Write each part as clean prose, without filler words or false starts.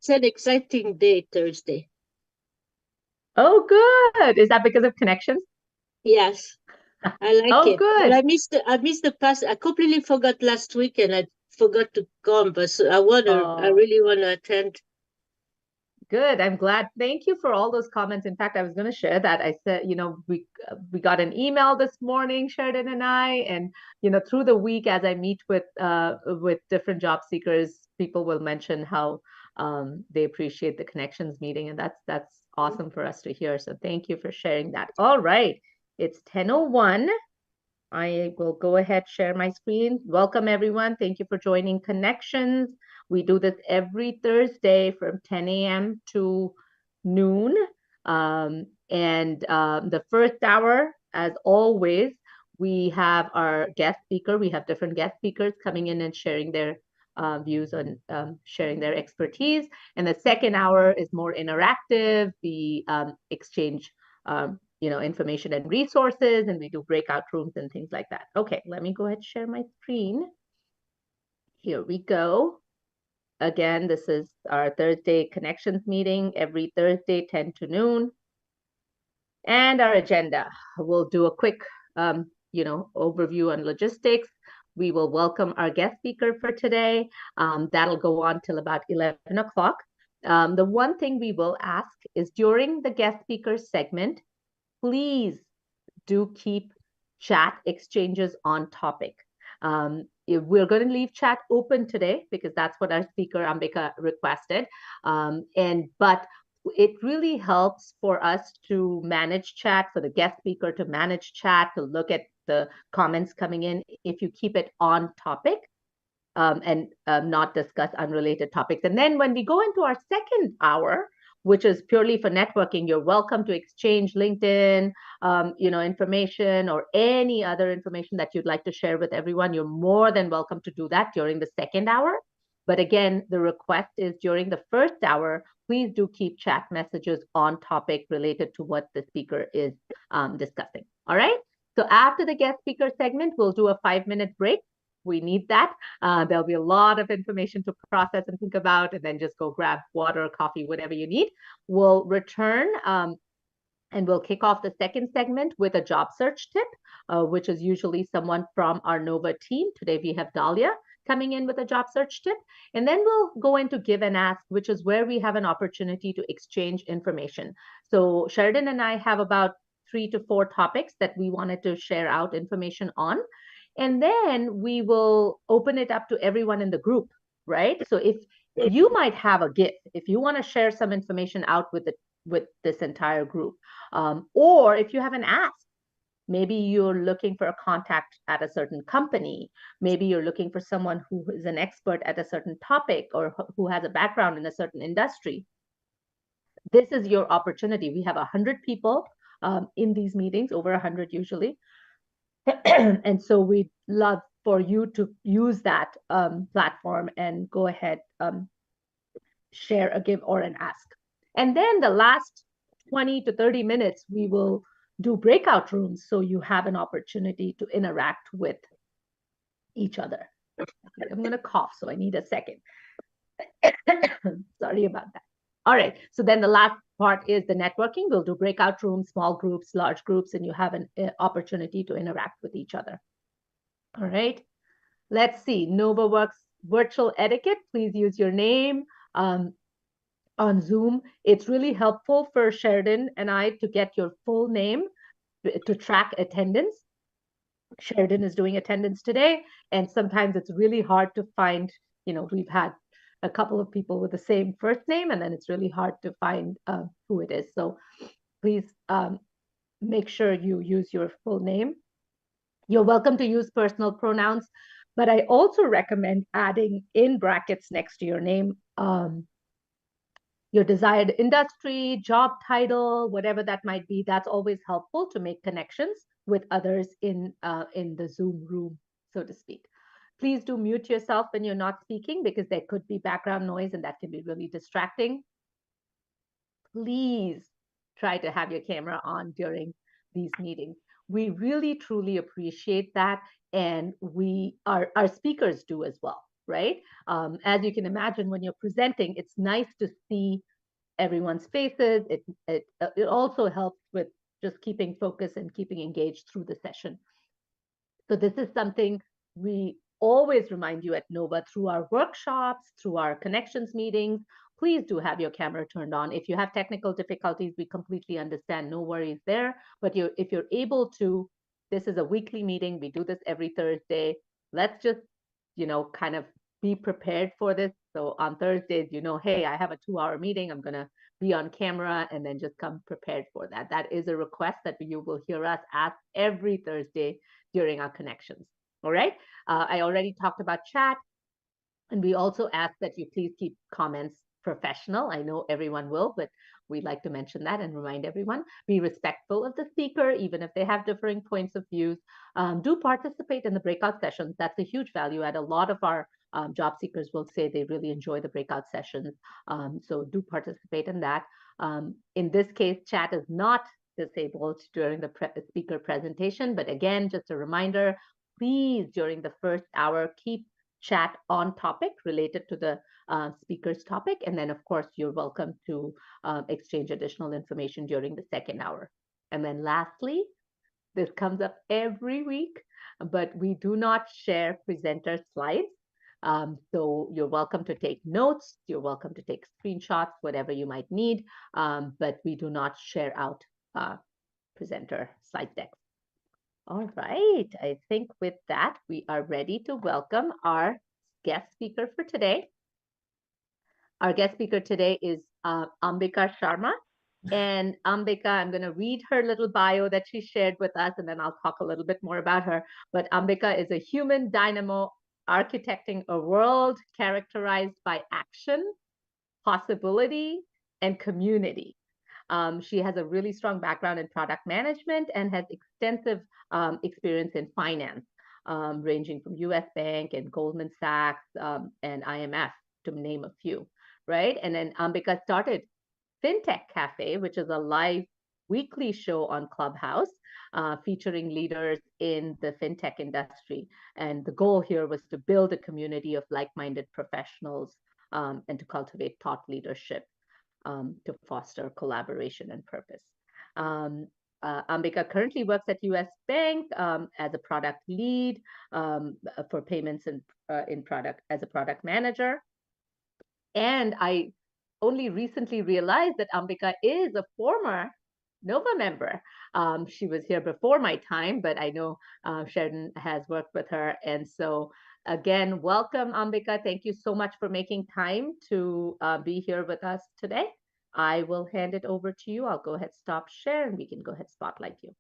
It's an exciting day, Thursday. Oh, good. Is that because of connections? Yes, I like Oh, it. But good. I missed the past. I completely forgot last week and I forgot to come, but so I Oh, really wanna attend. good. I'm glad. Thank you for all those comments. In fact, I was going to share that. I said, we got an email this morning, Sheridan and I, and through the week as I meet with different job seekers, people will mention how they appreciate the connections meeting, and that's awesome for us to hear. So thank you for sharing that. All right, it's 10:01. I will go ahead, share my screen. Welcome, everyone. Thank you for joining Connections. We do this every Thursday from 10 a.m. to noon. And the first hour, as always, we have our guest speaker. We have different guest speakers coming in and sharing their views on sharing their expertise. And the second hour is more interactive. We exchange information and resources, and we do breakout rooms and things like that. Okay, let me go ahead and share my screen. Here we go. Again, this is our Thursday connections meeting every Thursday, 10 to noon. And our agenda, we'll do a quick, overview on logistics. We will welcome our guest speaker for today. That'll go on till about 11 o'clock. The one thing we will ask is during the guest speaker segment, please do keep chat exchanges on topic. We're going to leave chat open today because that's what our speaker Ambika requested. But it really helps for us to manage chat, for the guest speaker to manage chat, to look at the comments coming in if you keep it on topic. And not discuss unrelated topics. And then when we go into our second hour, which is purely for networking, you're welcome to exchange LinkedIn, information or any other information that you'd like to share with everyone. You're more than welcome to do that during the second hour. But again, the request is during the first hour, please do keep chat messages on topic related to what the speaker is discussing. All right. So after the guest speaker segment, we'll do a 5-minute break. We need that. There'll be a lot of information to process and think about, and then just go grab water, coffee, whatever you need. We'll return and we'll kick off the second segment with a job search tip, which is usually someone from our Nova team. Today we have Dahlia coming in with a job search tip. And then we'll go into give and ask, which is where we have an opportunity to exchange information. So Sheridan and I have about 3 to 4 topics that we wanted to share out information on. And then we will open it up to everyone in the group, right? So if you might have a gift, if you want to share some information out with this entire group, or if you have an ask, maybe you're looking for a contact at a certain company, maybe you're looking for someone who is an expert at a certain topic or who has a background in a certain industry. This is your opportunity. We have 100 people in these meetings, over 100 usually. And so we'd love for you to use that platform and go ahead, share a give or an ask. And then the last 20 to 30 minutes, we will do breakout rooms so you have an opportunity to interact with each other. Okay, I'm going to cough, so I need a second. Sorry about that. All right. So then the last part is the networking. We'll do breakout rooms, small groups, large groups, and you have an opportunity to interact with each other. All right. Let's see. Nova Works virtual etiquette. Please use your name on Zoom. It's really helpful for Sheridan and I to get your full name to track attendance. Sheridan is doing attendance today, and sometimes it's really hard to find, we've had a couple of people with the same first name, and then it's really hard to find who it is. So please make sure you use your full name. You're welcome to use personal pronouns, but I also recommend adding in brackets next to your name your desired industry, job title, whatever that might be. That's always helpful to make connections with others in the Zoom room, so to speak. Please do mute yourself when you're not speaking because there could be background noise and that can be really distracting. Please try to have your camera on during these meetings. We really, truly appreciate that. And our speakers do as well. right? As you can imagine, when you're presenting, it's nice to see everyone's faces. It also helps with just keeping focus and keeping engaged through the session. So this is something we always remind you at NOVA through our workshops, through our connections meetings. Please do have your camera turned on. If you have technical difficulties, we completely understand. No worries there. But if you're able to, this is a weekly meeting. We do this every Thursday. Let's just, kind of be prepared for this. So on Thursdays, hey, I have a 2-hour meeting. I'm going to be on camera, and then just come prepared for that. That is a request that you will hear us ask every Thursday during our connections. All right. I already talked about chat. And we also ask that you please keep comments professional. I know everyone will, but we'd like to mention that and remind everyone. Be respectful of the speaker, even if they have differing points of views. Do participate in the breakout sessions. That's a huge value add. A lot of our job seekers will say they really enjoy the breakout sessions. So do participate in that. In this case, chat is not disabled during the speaker presentation. But again, just a reminder, please, during the first hour, keep chat on topic related to the speaker's topic. And then, of course, you're welcome to exchange additional information during the second hour. And then lastly, this comes up every week, but we do not share presenter slides. So you're welcome to take notes. You're welcome to take screenshots, whatever you might need. But we do not share out presenter slide decks. All right. I think with that, we are ready to welcome our guest speaker for today. Our guest speaker today is Ambika Sharma. And Ambika, I'm going to read her little bio that she shared with us, and then I'll talk a little bit more about her. But Ambika is a human dynamo architecting a world characterized by action, possibility, and community. She has a really strong background in product management and has extensive experience in finance, ranging from US Bank and Goldman Sachs and IMF, to name a few, right? And then Ambika started FinTech Cafe, which is a live weekly show on Clubhouse, featuring leaders in the fintech industry. And the goal here was to build a community of like-minded professionals and to cultivate thought leadership to foster collaboration and purpose. Ambika currently works at US Bank as a product lead for payments and in product as a product manager. And I only recently realized that Ambika is a former NOVA member. She was here before my time, but I know Sheridan has worked with her. And so again, welcome, Ambika. Thank you so much for making time to be here with us today. I will hand it over to you. I'll go ahead, stop share, and we can go ahead, spotlight you.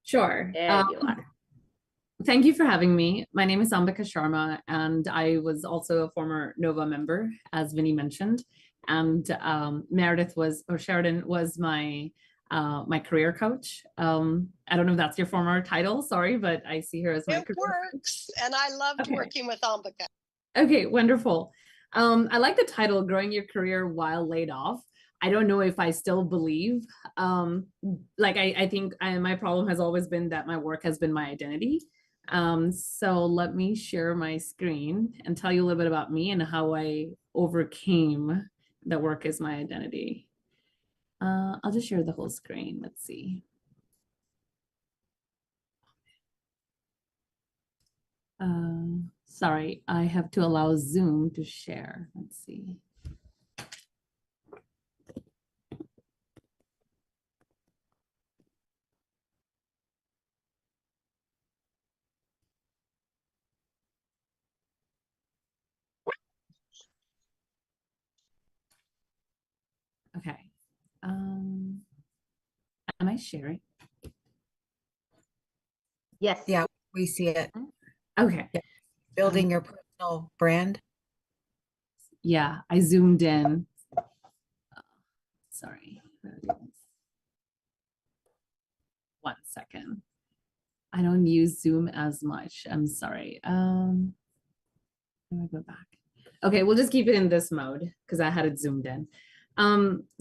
Sure. There you are. Thank you for having me. My name is Ambika Sharma, and I was also a former NOVA member, as Vinny mentioned. And Sheridan was my my career coach. I don't know if that's your former title, sorry, but I see her as my career works, and I loved working with Ambika. Okay, wonderful. I like the title, Growing Your Career While Laid Off. I don't know if I still believe, I think my problem has always been that my work has been my identity. So let me share my screen and tell you a little bit about me and how I overcame that work is my identity. I'll just share the whole screen. Let's see. Sorry, I have to allow Zoom to share. Let's see. Okay. Am I sharing? Yes. Yeah, we see it. Okay. Yeah. Building your personal brand. Yeah, I zoomed in. Sorry. 1 second. I don't use Zoom as much. I'm sorry. Let me go back. Okay, we'll just keep it in this mode because I had it zoomed in.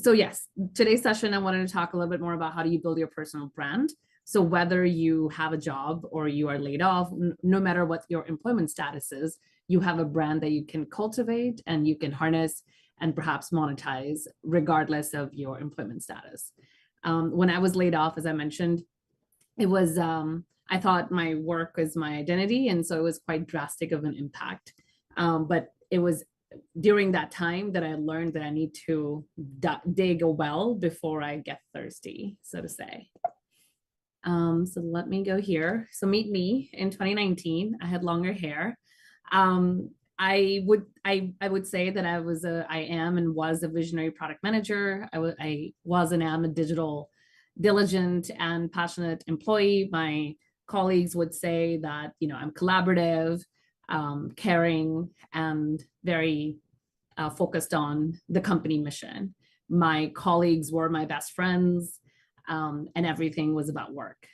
So yes, today's session, I wanted to talk a little bit more about how do you build your personal brand. So whether you have a job or you are laid off, no matter what your employment status is, you have a brand that you can cultivate and you can harness and perhaps monetize regardless of your employment status. When I was laid off, as I mentioned, it was, I thought my work was my identity. And so it was quite drastic of an impact. But it was during that time that I learned that I need to dig a well before I get thirsty, so to say. So let me go here. So meet me in 2019. I had longer hair. I would say that I am and was a visionary product manager. I was and am a diligent and passionate employee. My colleagues would say that, I'm collaborative, caring, and very focused on the company mission. My colleagues were my best friends, and everything was about work,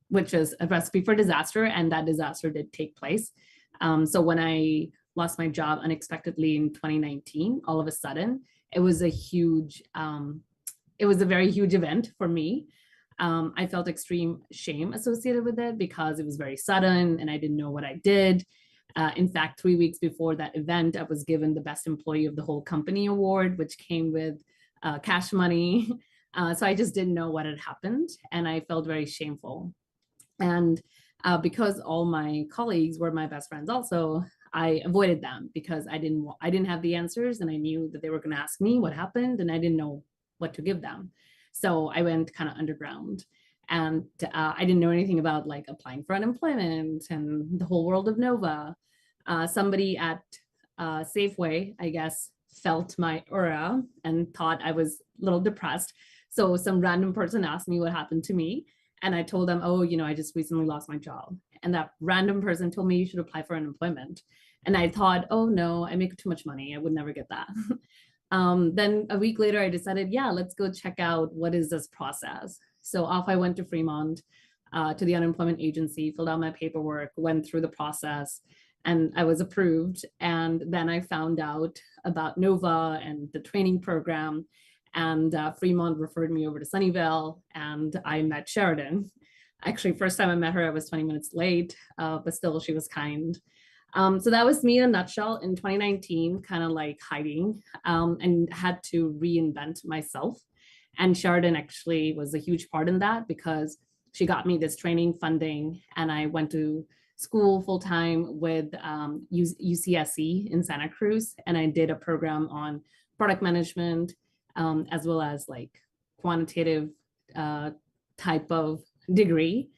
which is a recipe for disaster, and that disaster did take place. So when I lost my job unexpectedly in 2019, all of a sudden, it was a very huge event for me. I felt extreme shame associated with it because it was very sudden and I didn't know what I did. In fact, 3 weeks before that event, I was given the Best Employee of the Whole Company award, which came with cash money. So I just didn't know what had happened and I felt very shameful. And because all my colleagues were my best friends also, I avoided them because I didn't have the answers and I knew that they were going to ask me what happened and I didn't know what to give them. So I went kind of underground and I didn't know anything about like applying for unemployment and the whole world of Nova. Somebody at Safeway, I guess, felt my aura and thought I was a little depressed. So some random person asked me what happened to me. And I told them, oh, I just recently lost my job. And that random person told me you should apply for unemployment. And I thought, oh no, I make too much money. I would never get that. Then a week later, I decided, yeah, let's go check out what is this process. So off I went to Fremont, to the unemployment agency, filled out my paperwork, went through the process, and I was approved. And then I found out about Nova and the training program. And Fremont referred me over to Sunnyvale and I met Sheridan. Actually, first time I met her, I was 20 minutes late, but still she was kind. So that was me in a nutshell in 2019, kind of like hiding, and had to reinvent myself. And Sheridan actually was a huge part in that because she got me this training funding and I went to school full time with UCSC in Santa Cruz. And I did a program on product management, as well as like quantitative type of degree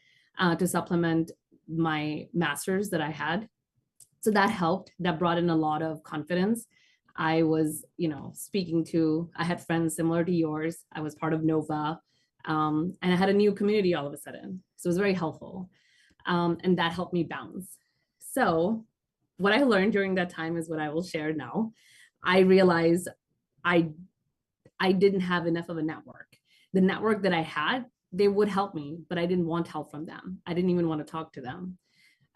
to supplement my master's that I had. So that helped, that brought in a lot of confidence. I was, I had friends similar to yours. I was part of Nova, and I had a new community all of a sudden. So it was very helpful. And that helped me bounce. So what I learned during that time is what I will share now. I realized I didn't have enough of a network. The network that I had, they would help me, but I didn't want help from them. I didn't even want to talk to them.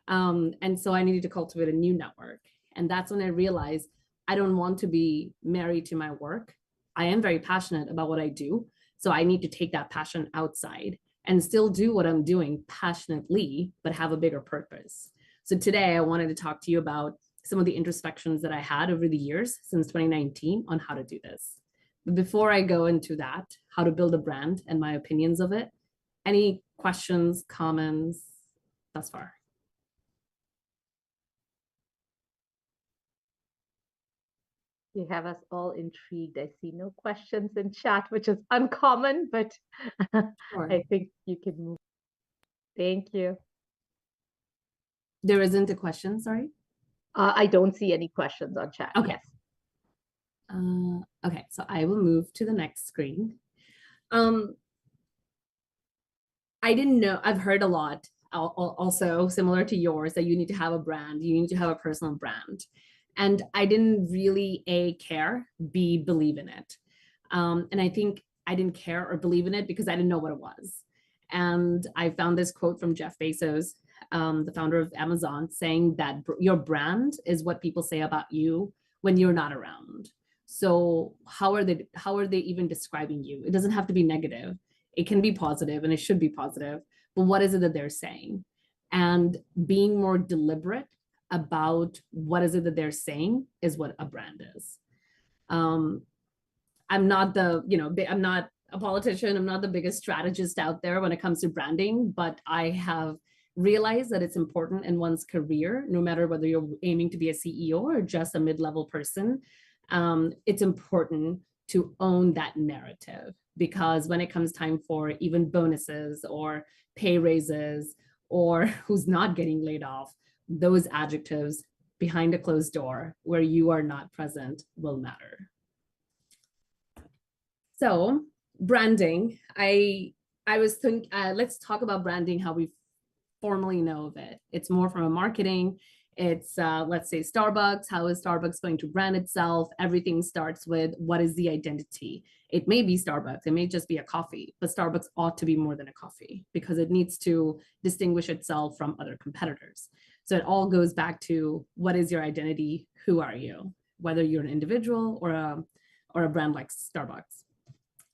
And so I needed to cultivate a new network. And that's when I realized I don't want to be married to my work. I am very passionate about what I do. So I need to take that passion outside and still do what I'm doing passionately, but have a bigger purpose. So today I wanted to talk to you about some of the introspections that I had over the years since 2019 on how to do this. But before I go into that, how to build a brand and my opinions of it, any questions, comments thus far? You have us all intrigued. I see no questions in chat, which is uncommon, but Sure. I think you can move. Thank you. There isn't a question, sorry? I don't see any questions on chat. Okay. Yes. Okay, so I will move to the next screen. I didn't know, I've heard a lot also similar to yours that you need to have a brand, you need to have a personal brand. And I didn't really A, care, B, believe in it. And I think I didn't care or believe in it because I didn't know what it was. And I found this quote from Jeff Bezos, the founder of Amazon, saying that your brand is what people say about you when you're not around. So how are they even describing you? It doesn't have to be negative. It can be positive and it should be positive, but what is it that they're saying? And being more deliberate about what is it that they're saying is what a brand is. I'm not I'm not a politician. I'm not the biggest strategist out there when it comes to branding, but I have realized that it's important in one's career, no matter whether you're aiming to be a CEO or just a mid-level person. It's important to own that narrative, because when it comes time for even bonuses or pay raises or who's not getting laid off, those adjectives behind a closed door where you are not present will matter. So branding, I was thinking, let's talk about branding, how we formally know of it. It's more from a marketing. It's let's say Starbucks. How is Starbucks going to brand itself? Everything starts with what is the identity? It may be Starbucks. It may just be a coffee, but Starbucks ought to be more than a coffee because it needs to distinguish itself from other competitors. So it all goes back to what is your identity? Who are you? Whether you're an individual or a brand like Starbucks.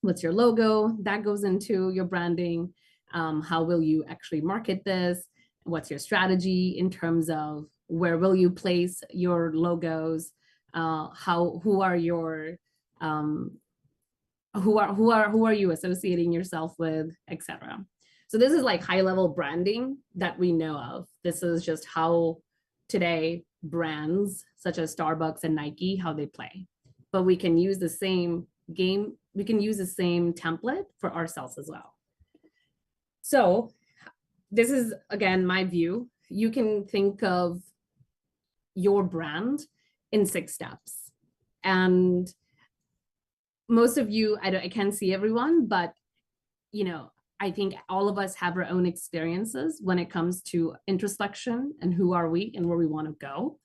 What's your logo? That goes into your branding. How will you actually market this? What's your strategy in terms of where will you place your logos? Who are you associating yourself with, etc. So this is like high level branding that we know of. This is just how today brands such as Starbucks and Nike, how they play. But we can use the same game, we can use the same template for ourselves as well. So this is, again, my view. You can think of your brand in 6 steps. And most of you, I can't see everyone, but I think all of us have our own experiences when it comes to introspection and who are we and where we want to go.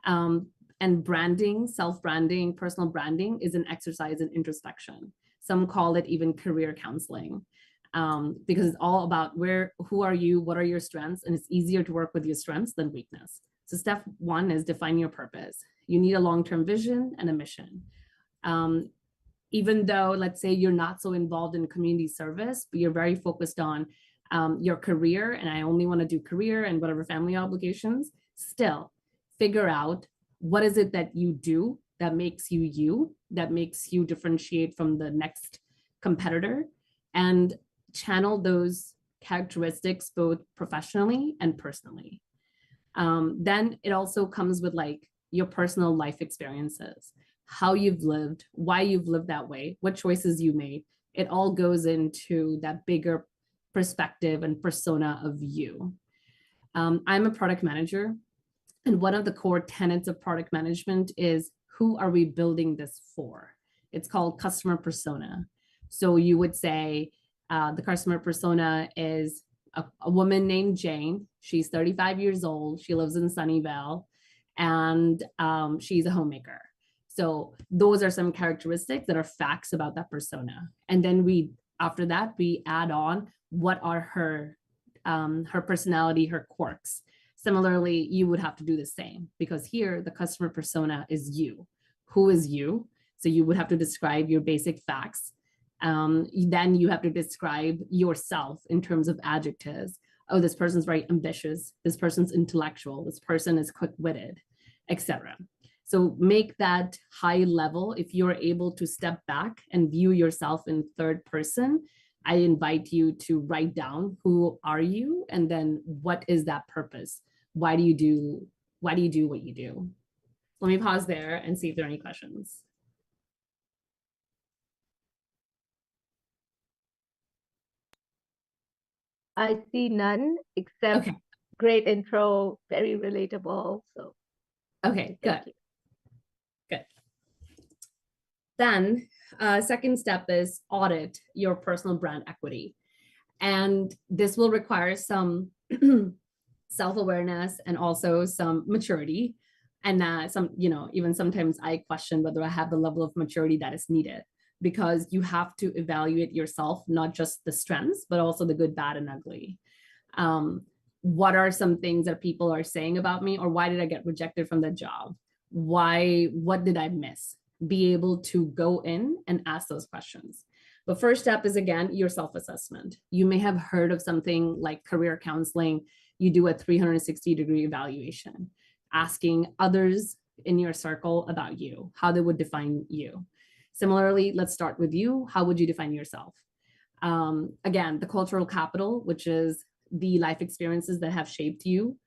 And branding, self-branding, personal branding is an exercise in introspection. Some call it even career counseling, because it's all about who are you, what are your strengths, and it's easier to work with your strengths than weakness. So step 1 is define your purpose. You need a long-term vision and a mission. Even though, let's say you're not so involved in community service, but you're very focused on your career, and I only want to do career and whatever family obligations, still figure out what is it that you do that makes you you, that makes you differentiate from the next competitor, and channel those characteristics both professionally and personally. Then it also comes with like your personal life experiences, how you've lived, why you've lived that way, what choices you made. It all goes into that bigger perspective and persona of you. I'm a product manager, and one of the core tenets of product management is who are we building this for? It's called customer persona. So you would say the customer persona is a woman named Jane. She's 35 years old. She lives in Sunnyvale, and she's a homemaker. So those are some characteristics that are facts about that persona. And then after that, we add on what are her personality, her quirks. Similarly, you would have to do the same, because here the customer persona is you. Who is you? So you would have to describe your basic facts. Then you have to describe yourself in terms of adjectives. Oh, this person's very ambitious. This person's intellectual. This person is quick-witted, etc. So make that high level. If you're able to step back and view yourself in third person, I invite you to write down who are you, and then what is that purpose? Why do you do what you do? Let me pause there and see if there are any questions. I see none, except Okay. Great intro, very relatable. So Okay, good. Good. Then second step is audit your personal brand equity. And this will require some self-awareness and also some maturity. And even sometimes I question whether I have the level of maturity that is needed, because you have to evaluate yourself, not just the strengths, but also the good, bad, and ugly. What are some things that people are saying about me, or why did I get rejected from the job? What did I miss? Be able to go in and ask those questions. The first step is, again, your self-assessment. You may have heard of something like career counseling. You do a 360-degree evaluation. asking others in your circle about you, how they would define you. Similarly, let's start with you. How would you define yourself? Again, the cultural capital, which is the life experiences that have shaped you,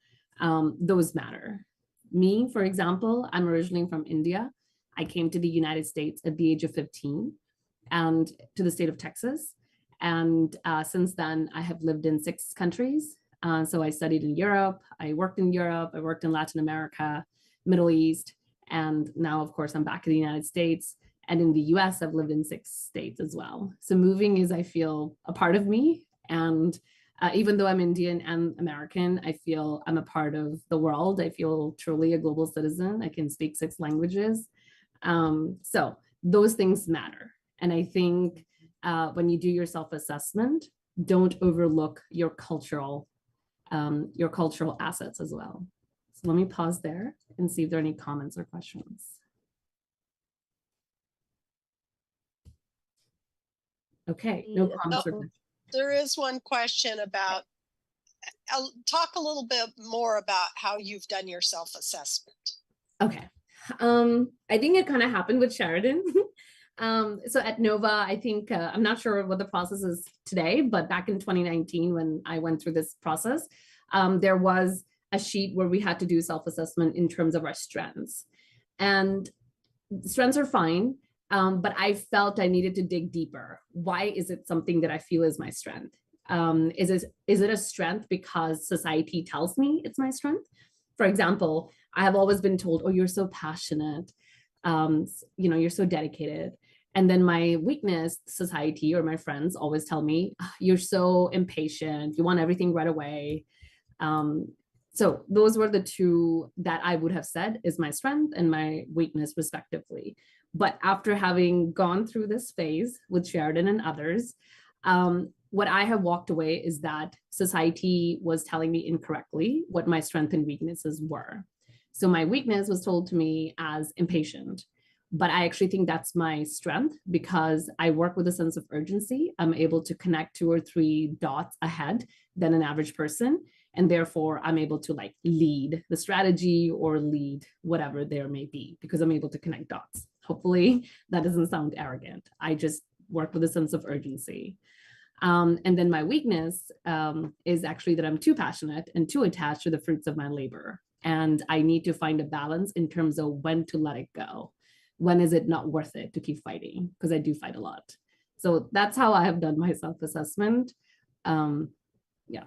those matter. Me, for example, I'm originally from India. I came to the United States at the age of 15 and to the state of Texas. And since then, I have lived in 6 countries. So I studied in Europe, I worked in Europe, I worked in Latin America, Middle East, and now, of course, I'm back in the United States. And in the US, I've lived in 6 states as well. So moving is, I feel, a part of me. And even though I'm Indian and American, I feel I'm a part of the world. I feel truly a global citizen. I can speak 6 languages. So those things matter. And I think when you do your self-assessment, don't overlook your cultural assets as well. So let me pause there and see if there are any comments or questions. Okay, no comments or questions. There is one question about, talk a little bit more about how you've done your self-assessment. Okay. I think it kind of happened with Sheridan. So at Nova, I think, I'm not sure what the process is today, but back in 2019, when I went through this process, there was a sheet where we had to do self-assessment in terms of our strengths. And strengths are fine, but I felt I needed to dig deeper. Why is it something that I feel is my strength? Is it a strength because society tells me it's my strength? For example, I have always been told, oh, you're so passionate, you're so dedicated. And then my weakness, society or my friends always tell me, you're so impatient, you want everything right away. So those were the 2 that I would have said is my strength and my weakness respectively. But after having gone through this phase with Sheridan and others, what I have walked away is that society was telling me incorrectly what my strengths and weaknesses were. So my weakness was told to me as impatient, but I actually think that's my strength because I work with a sense of urgency. I'm able to connect 2 or 3 dots ahead than an average person. And therefore I'm able to lead the strategy or lead whatever there may be because I'm able to connect dots. Hopefully that doesn't sound arrogant. I just work with a sense of urgency. And then my weakness is actually that I'm too passionate and too attached to the fruits of my labor. And I need to find a balance in terms of when to let it go. When is it not worth it to keep fighting? Because I do fight a lot. So that's how I have done my self-assessment. Yeah.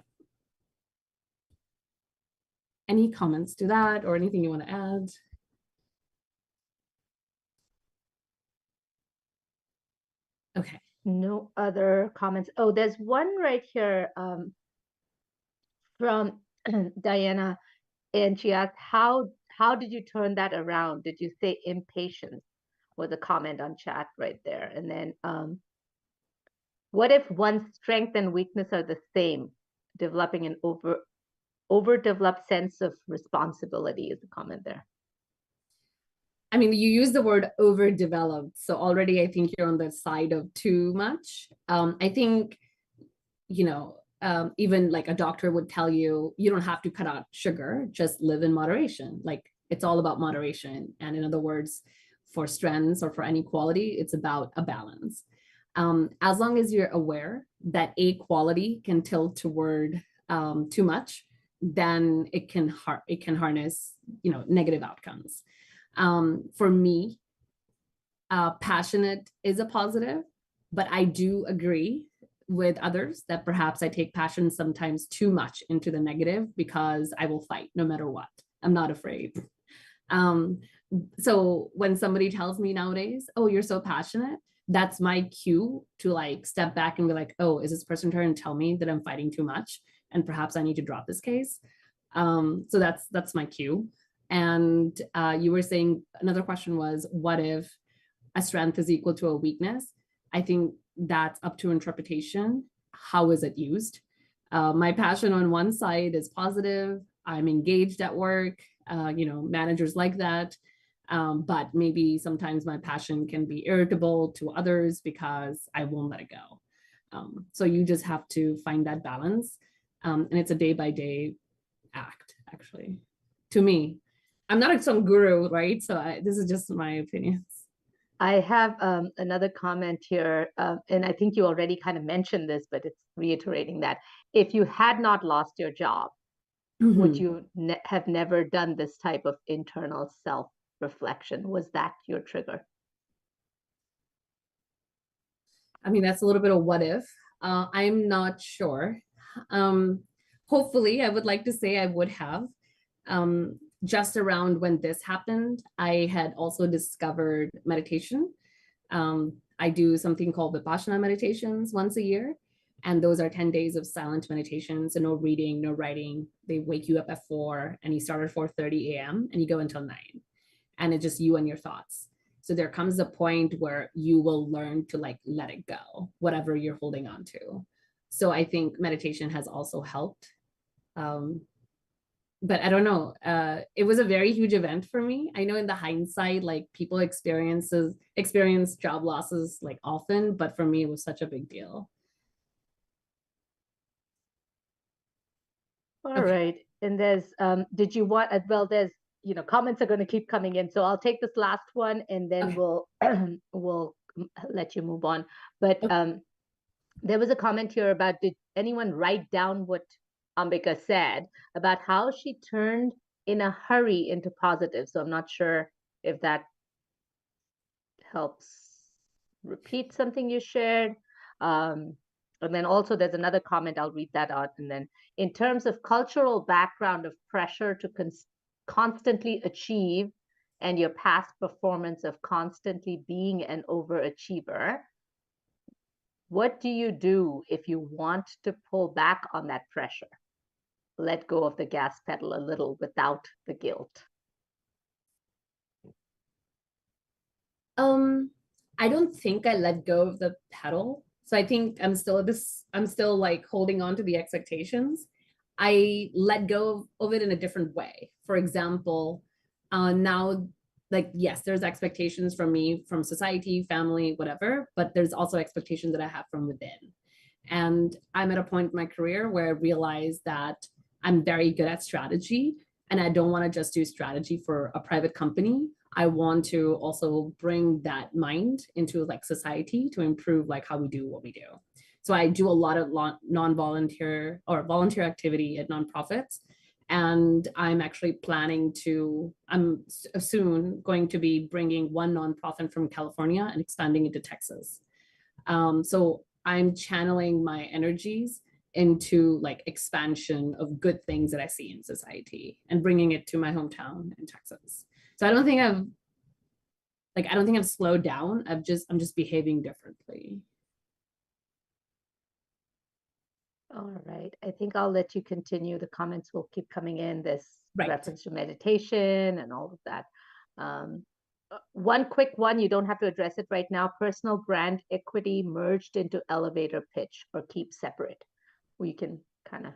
Any comments to that or anything you want to add? Okay. No other comments. Oh, there's one right here from Diana, and she asked, how did you turn that around? Did you say impatience? Was a comment on chat right there. And then what if one's strength and weakness are the same? Developing an overdeveloped sense of responsibility is a comment there. I mean, you use the word overdeveloped. So already I think you're on the side of too much. I think, even like a doctor would tell you, you don't have to cut out sugar, just live in moderation. Like it's all about moderation. And in other words, for strengths or for any quality, it's about a balance. As long as you're aware that a quality can tilt toward too much, then it can harness, negative outcomes. For me, passionate is a positive, but I do agree with others that perhaps I take passion sometimes too much into the negative because I will fight no matter what. I'm not afraid. So when somebody tells me nowadays, oh, you're so passionate, that's my cue to step back and be like, oh, is this person trying to tell me that I'm fighting too much and perhaps I need to drop this case? So that's my cue. And you were saying another question was, what if a strength is equal to a weakness? I think that's up to interpretation. How is it used? My passion on one side is positive. I'm engaged at work. Managers like that. But maybe sometimes my passion can be irritable to others because I won't let it go. So you just have to find that balance. And it's a day by day act, actually, to me. I'm not some guru, right? So this is just my opinions. I have another comment here, and I think you already kind of mentioned this, but it's reiterating that if you had not lost your job, would you have never done this type of internal self-reflection? Was that your trigger? I mean, that's a little bit of what if. I'm not sure. Hopefully, I would like to say I would have. Just around when this happened, I had also discovered meditation. I do something called Vipassana meditations once a year. And those are 10 days of silent meditation. So no reading, no writing. They wake you up at 4 and you start at 4:30 a.m. and you go until 9. And it's just you and your thoughts. So there comes a point where you will learn to like let it go, whatever you're holding on to. So I think meditation has also helped. But I don't know. It was a very huge event for me. I know in the hindsight, like people experience job losses like often, but for me, it was such a big deal. All right. And there's, did you want, well, there's, comments are going to keep coming in. So I'll take this last one and then we'll let you move on. But there was a comment here about, did anyone write down what Ambika said about how she turned in a hurry into positive? So I'm not sure if that helps repeat something you shared. And then also there's another comment, I'll read that out. And then in terms of cultural background of pressure to constantly achieve and your past performance of constantly being an overachiever, what do you do if you want to pull back on that pressure? Let go of the gas pedal a little without the guilt. I don't think I let go of the pedal. So I think I'm still like holding on to the expectations. I let go of it in a different way. For example, now, like, yes, there's expectations from me, from society, family, whatever, but there's also expectations that I have from within. And I'm at a point in my career where I realize that I'm very good at strategy and I don't want to just do strategy for a private company. I want to also bring that mind into like society to improve like how we do what we do. So I do a lot of non-volunteer or volunteer activity at nonprofits. And I'm actually I'm soon going to be bringing one nonprofit from California and expanding it to Texas. So I'm channeling my energies into like expansion of good things that I see in society and bringing it to my hometown in Texas. So I don't think I've slowed down. I'm just behaving differently. All right. I think I'll let you continue. The comments will keep coming in. This reference to meditation and all of that. One quick one, you don't have to address it right now. Personal brand equity merged into elevator pitch or keep separate. We can kind of,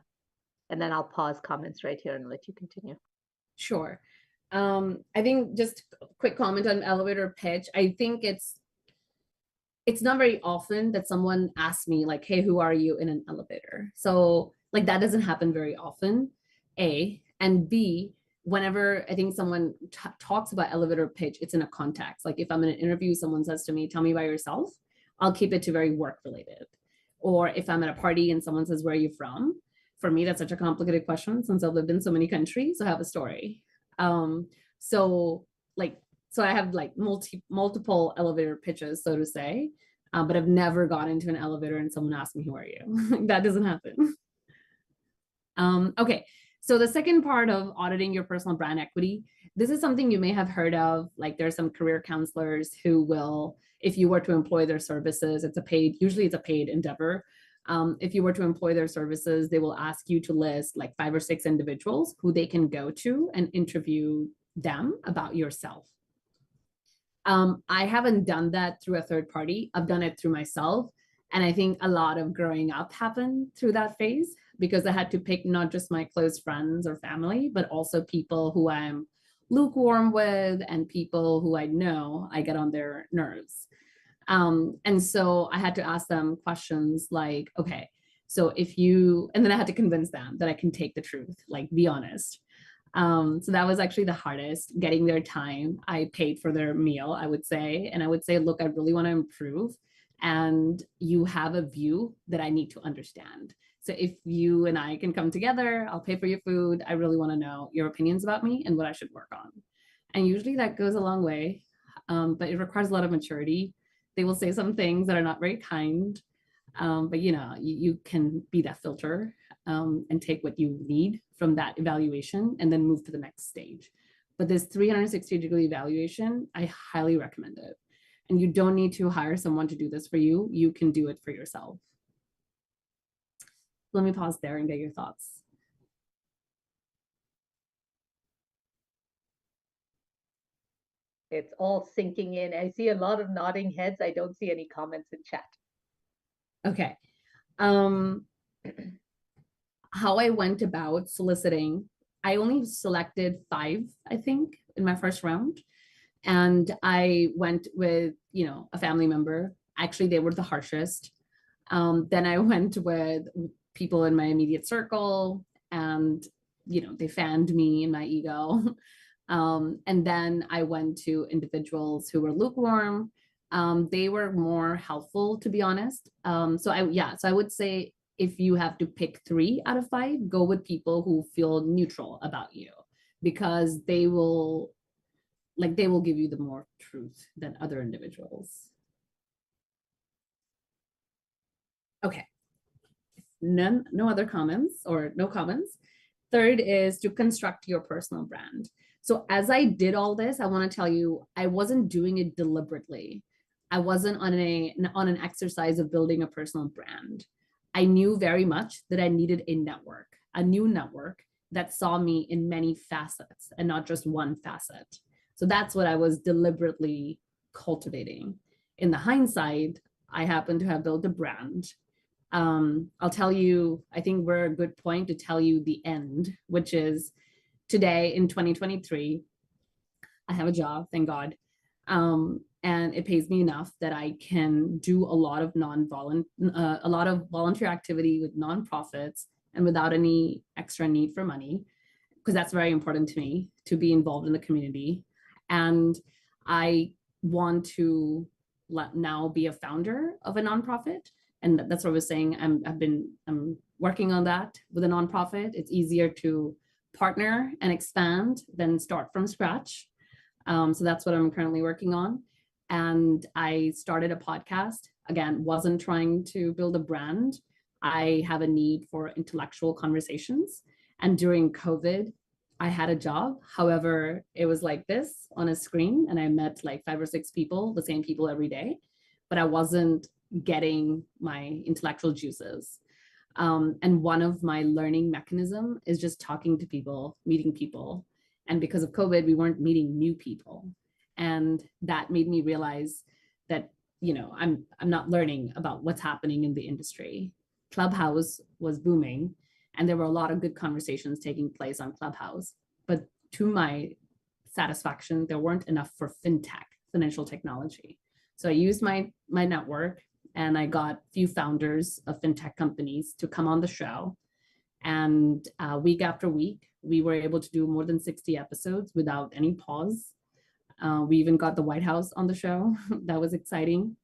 and then I'll pause comments right here and let you continue. Sure. I think just a quick comment on elevator pitch. I think it's not very often that someone asks me like, hey, who are you in an elevator? So like that doesn't happen very often, A. And B, whenever I think someone talks about elevator pitch, it's in a context. Like if I'm in an interview, someone says to me, tell me about yourself, I'll keep it to very work related. Or if I'm at a party and someone says, where are you from? For me, that's such a complicated question since I've lived in so many countries. So I have a story. So I have like multiple elevator pitches, so to say, but I've never got into an elevator and someone asked me, who are you? That doesn't happen. Okay, so the second part of auditing your personal brand equity, this is something you may have heard of. Like there's some career counselors who will, if you were to employ their services, usually it's a paid endeavor. If you were to employ their services, they will ask you to list like 5 or 6 individuals who they can go to and interview them about yourself. I haven't done that through a third party. I've done it through myself. And I think a lot of growing up happened through that phase because I had to pick not just my close friends or family, but also people who I'm lukewarm with and people who I know I get on their nerves. And so I had to ask them questions like, okay, so and then I had to convince them that I can take the truth, like be honest. So that was actually the hardest, getting their time. I paid for their meal, I would say. And I would say, look, I really want to improve. And you have a view that I need to understand. So if you and I can come together, I'll pay for your food. I really want to know your opinions about me and what I should work on. And usually that goes a long way, but it requires a lot of maturity. They will say some things that are not very kind, but you can be that filter and take what you need from that evaluation and then move to the next stage. But this 360-degree evaluation, I highly recommend it. And you don't need to hire someone to do this for you. You can do it for yourself. Let me pause there and get your thoughts. It's all sinking in. I see a lot of nodding heads. I don't see any comments in chat. Okay. How I went about soliciting, I only selected 5, I think, in my first round. And I went with, a family member. Actually, they were the harshest. Then I went with people in my immediate circle, and, they fanned me in my ego. And then I went to individuals who were lukewarm. They were more helpful, to be honest. So I would say if you have to pick 3 out of 5, go with people who feel neutral about you, because they will give you the more truth than other individuals. Okay. No other comments or no comments. Third is to construct your personal brand. So as I did all this, I want to tell you, I wasn't doing it deliberately. I wasn't on an exercise of building a personal brand. I knew very much that I needed a new network that saw me in many facets and not just one facet. So that's what I was deliberately cultivating. In the hindsight, I happen to have built a brand. I'll tell you, I think we're a good point to tell you the end, which is today in 2023, I have a job, thank God. And it pays me enough that I can do a lot of volunteer activity with nonprofits and without any extra need for money, because that's very important to me, to be involved in the community. And I want to now be a founder of a nonprofit. And that's what I was saying. I'm working on that with a nonprofit. It's easier to partner and expand than start from scratch. So that's what I'm currently working on. And I started a podcast. Again, wasn't trying to build a brand. I have a need for intellectual conversations. And during COVID, I had a job. However, it was like this on a screen, and I met like 5 or 6 people, the same people every day, but I wasn't getting my intellectual juices. And one of my learning mechanism is just talking to people, meeting people. And because of COVID, we weren't meeting new people. And that made me realize that, I'm not learning about what's happening in the industry. Clubhouse was booming, and there were a lot of good conversations taking place on Clubhouse. But to my satisfaction, there weren't enough for fintech, financial technology. So I used my network, and I got a few founders of fintech companies to come on the show. And week after week, we were able to do more than 60 episodes without any pause. We even got the White House on the show. That was exciting.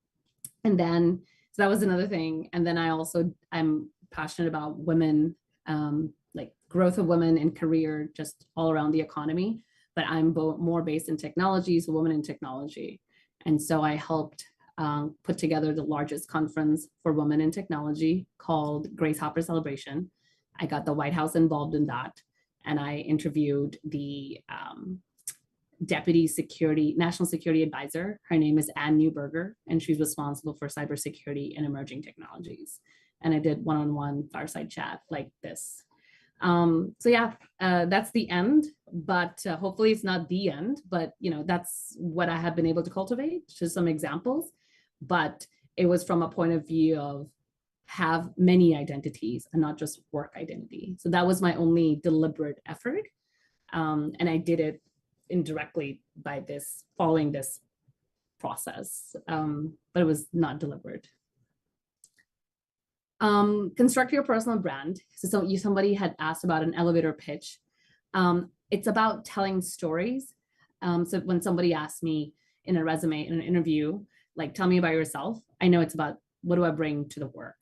And then, so that was another thing. And then I'm passionate about women, like growth of women in career, just all around the economy. But I'm more based in technology, so women in technology. And so I helped put together the largest conference for women in technology called Grace Hopper Celebration. I got the White House involved in that. And I interviewed the Deputy National Security Advisor. Her name is Ann Newberger, and she's responsible for cybersecurity and emerging technologies. And I did one-on-one fireside chat like this. So yeah, that's the end, but hopefully it's not the end, but that's what I have been able to cultivate, just some examples. But it was from a point of view of have many identities and not just work identity. So that was my only deliberate effort. And I did it indirectly by following this process, but it was not deliberate. Construct your personal brand. So somebody had asked about an elevator pitch. it's about telling stories. So when somebody asks me in a resume, in an interview, like, tell me about yourself, I know it's about what do I bring to the work.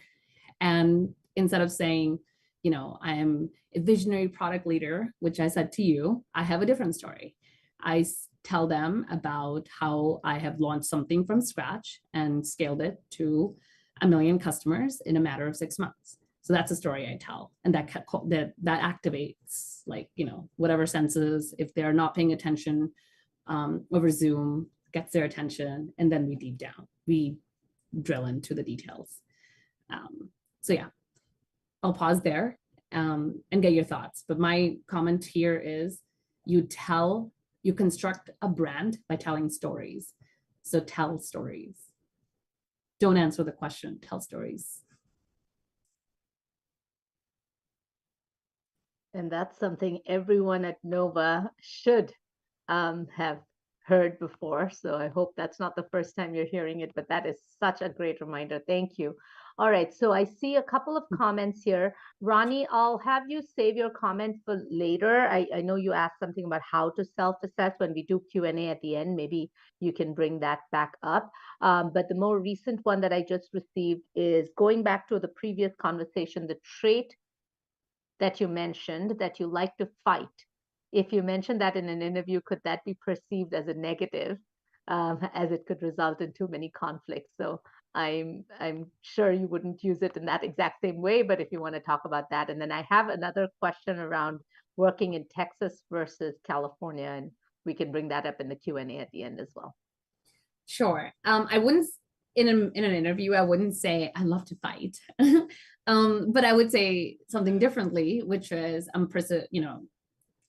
And instead of saying, you know, I am a visionary product leader, which I said to you, I have a different story. I tell them about how I have launched something from scratch and scaled it to 1 million customers in a matter of 6 months. So that's a story I tell, and that activates, like, you know, whatever senses. If they're not paying attention over Zoom, gets their attention, and then we deep down, we drill into the details. So yeah, I'll pause there and get your thoughts. But my comment here is you construct a brand by telling stories. So tell stories. Don't answer the question, tell stories. And that's something everyone at Nova should have heard before. So I hope that's not the first time you're hearing it, but that is such a great reminder. Thank you. All right, so I see a couple of comments here. Ronnie, I'll have you save your comment for later. I know you asked something about how to self-assess. When we do Q&A at the end, maybe you can bring that back up. But the more recent one that I just received is going back to the previous conversation, the trait that you mentioned that you like to fight. If you mentioned that in an interview, could that be perceived as a negative, as it could result in too many conflicts? So I'm sure you wouldn't use it in that exact same way, but if you want to talk about that. And then I have another question around working in Texas versus California, and we can bring that up in the Q&A at the end as well. Sure. I wouldn't, in an interview, I wouldn't say I love to fight. But I would say something differently, which is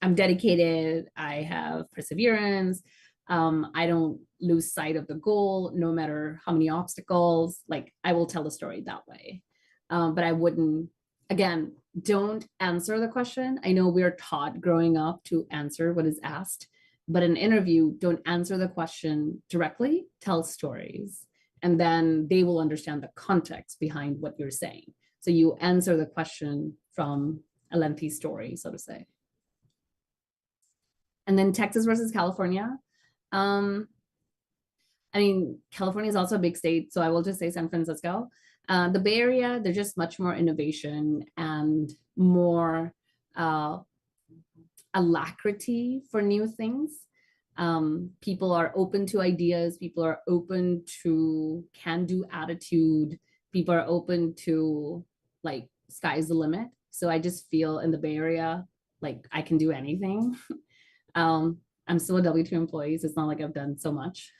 I'm dedicated, I have perseverance, I don't lose sight of the goal, no matter how many obstacles. Like, I will tell the story that way. But I wouldn't, again, don't answer the question. I know we're taught growing up to answer what is asked, but in an interview, don't answer the question directly, tell stories. And then they will understand the context behind what you're saying. So you answer the question from a lengthy story, so to say. And then Texas versus California. I mean, California is also a big state, so I will just say San Francisco. The Bay Area, there's just much more innovation and more alacrity for new things. People are open to ideas. People are open to can-do attitude. People are open to, like, sky's the limit. So I just feel in the Bay Area, like, I can do anything. I'm still a W-2 employee, so it's not like I've done so much.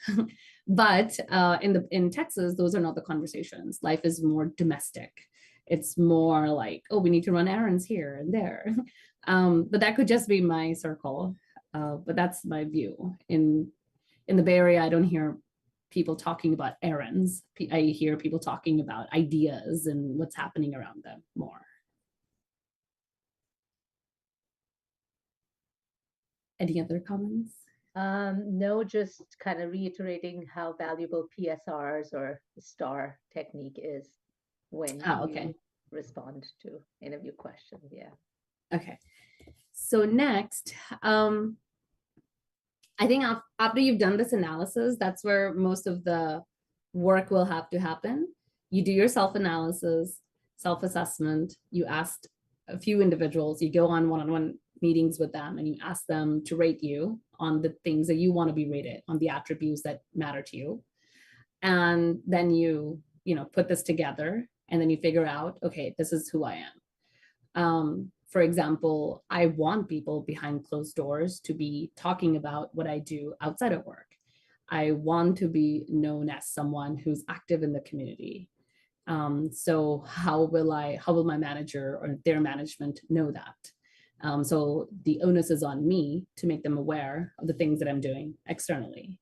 But in Texas, those are not the conversations. Life is more domestic. It's more like, oh, we need to run errands here and there. But that could just be my circle. But that's my view. In the Bay Area, I don't hear people talking about errands. I hear people talking about ideas and what's happening around them more. Any other comments? No, just kind of reiterating how valuable PSRs or the STAR technique is when you respond to interview questions. Yeah. Okay. So next, I think after you've done this analysis, that's where most of the work will have to happen. You do your self-analysis, self-assessment. You asked a few individuals, you go on one-on-one meetings with them, and you ask them to rate you on the things that you want to be rated, on the attributes that matter to you. And then you put this together, and then you figure out, okay, this is who I am. For example, I want people behind closed doors to be talking about what I do outside of work. I want to be known as someone who's active in the community. So how will my manager or their management know that? So the onus is on me to make them aware of the things that I'm doing externally.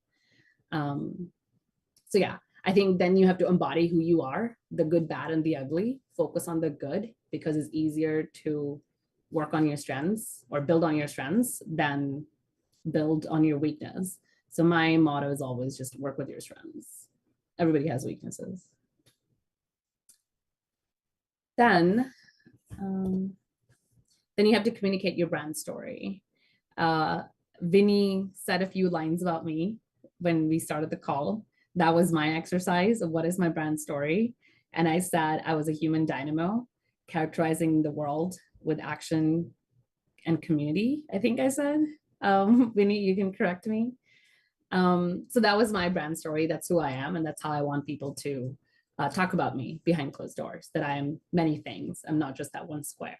So yeah, I think then you have to embody who you are, the good, bad, and the ugly. Focus on the good, because it's easier to work on your strengths or build on your strengths than build on your weakness. So my motto is always just work with your strengths. Everybody has weaknesses. Then you have to communicate your brand story. Vinny said a few lines about me when we started the call. That was my exercise of what is my brand story. And I said I was a human dynamo characterizing the world with action and community, I think I said. Vinny, you can correct me. So that was my brand story. That's who I am. And that's how I want people to talk about me behind closed doors, that I am many things. I'm not just that one square.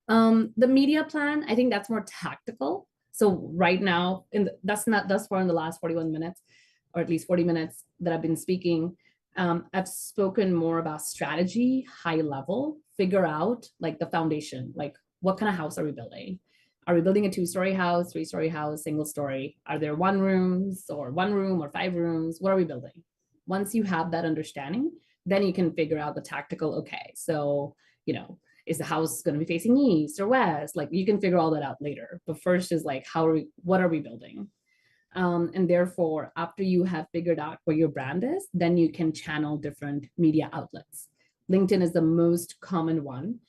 The media plan, I think that's more tactical. So right now, that's not thus far in the last 41 minutes, or at least 40 minutes that I've been speaking, I've spoken more about strategy, high level, figure out like the foundation, like what kind of house are we building? Are we building a 2-story house, 3-story house, single story? Are there 1 rooms or 1 room or 5 rooms? What are we building? Once you have that understanding, then you can figure out the tactical, okay, so, you know, is the house going to be facing east or west? Like you can figure all that out later. But first is like, what are we building? And therefore, after you have figured out what your brand is, then you can channel different media outlets. LinkedIn is the most common one.